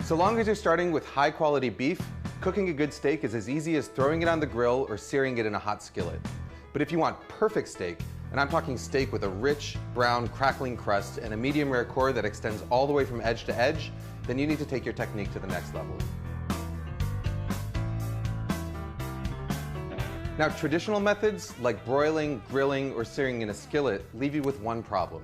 So long as you're starting with high quality beef, cooking a good steak is as easy as throwing it on the grill or searing it in a hot skillet. But if you want perfect steak, and I'm talking steak with a rich, brown, crackling crust and a medium rare core that extends all the way from edge to edge, then you need to take your technique to the next level. Now, traditional methods like broiling, grilling, or searing in a skillet leave you with one problem.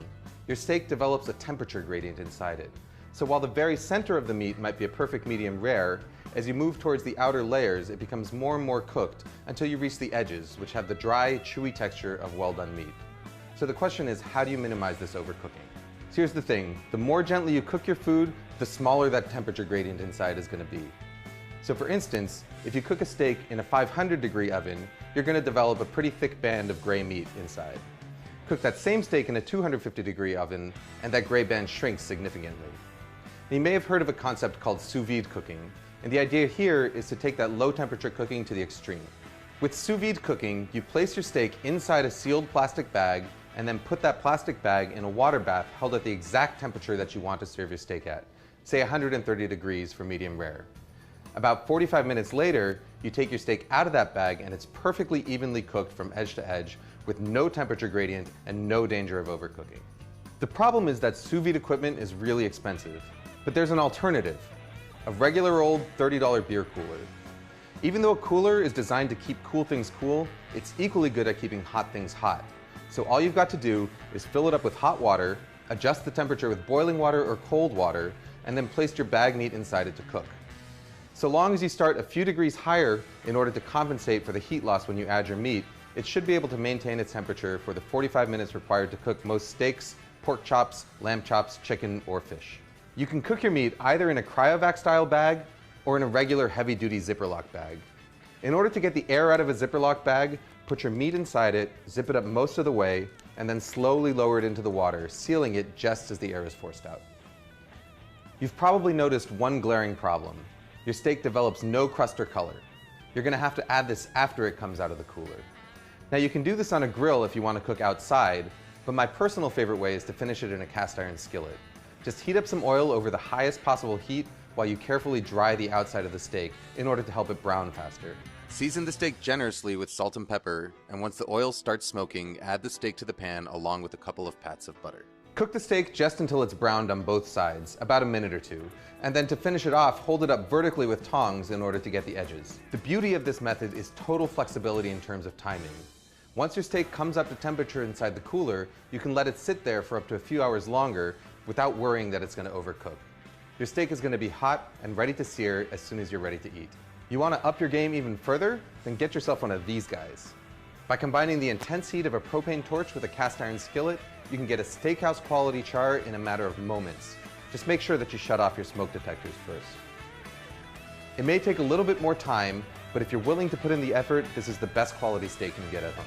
Your steak develops a temperature gradient inside it. So while the very center of the meat might be a perfect medium rare, as you move towards the outer layers, it becomes more and more cooked until you reach the edges, which have the dry, chewy texture of well-done meat. So the question is, how do you minimize this overcooking? So here's the thing, the more gently you cook your food, the smaller that temperature gradient inside is going to be. So for instance, if you cook a steak in a 500-degree oven, you're going to develop a pretty thick band of gray meat inside. Cook that same steak in a 250-degree oven, and that gray band shrinks significantly. You may have heard of a concept called sous vide cooking, and the idea here is to take that low temperature cooking to the extreme. With sous vide cooking, you place your steak inside a sealed plastic bag and then put that plastic bag in a water bath held at the exact temperature that you want to serve your steak at, say 130 degrees for medium rare. About 45 minutes later, you take your steak out of that bag and it's perfectly evenly cooked from edge to edge with no temperature gradient and no danger of overcooking. The problem is that sous vide equipment is really expensive, but there's an alternative. A regular old $30 beer cooler. Even though a cooler is designed to keep cool things cool, it's equally good at keeping hot things hot. So all you've got to do is fill it up with hot water, adjust the temperature with boiling water or cold water, and then place your bag meat inside it to cook. So long as you start a few degrees higher in order to compensate for the heat loss when you add your meat, it should be able to maintain its temperature for the 45 minutes required to cook most steaks, pork chops, lamb chops, chicken, or fish. You can cook your meat either in a cryovac style bag or in a regular heavy duty zipper lock bag. In order to get the air out of a zipper lock bag, put your meat inside it, zip it up most of the way, and then slowly lower it into the water, sealing it just as the air is forced out. You've probably noticed one glaring problem. Your steak develops no crust or color. You're going to have to add this after it comes out of the cooler. Now you can do this on a grill if you want to cook outside, but my personal favorite way is to finish it in a cast iron skillet. Just heat up some oil over the highest possible heat while you carefully dry the outside of the steak in order to help it brown faster. Season the steak generously with salt and pepper, and once the oil starts smoking, add the steak to the pan along with a couple of pats of butter. Cook the steak just until it's browned on both sides, about a minute or two, and then to finish it off, hold it up vertically with tongs in order to get the edges. The beauty of this method is total flexibility in terms of timing. Once your steak comes up to temperature inside the cooler, you can let it sit there for up to a few hours longer without worrying that it's going to overcook. Your steak is going to be hot and ready to sear as soon as you're ready to eat. You want to up your game even further? Then get yourself one of these guys. By combining the intense heat of a propane torch with a cast iron skillet, you can get a steakhouse quality char in a matter of moments. Just make sure that you shut off your smoke detectors first. It may take a little bit more time, but if you're willing to put in the effort, this is the best quality steak you can get at home.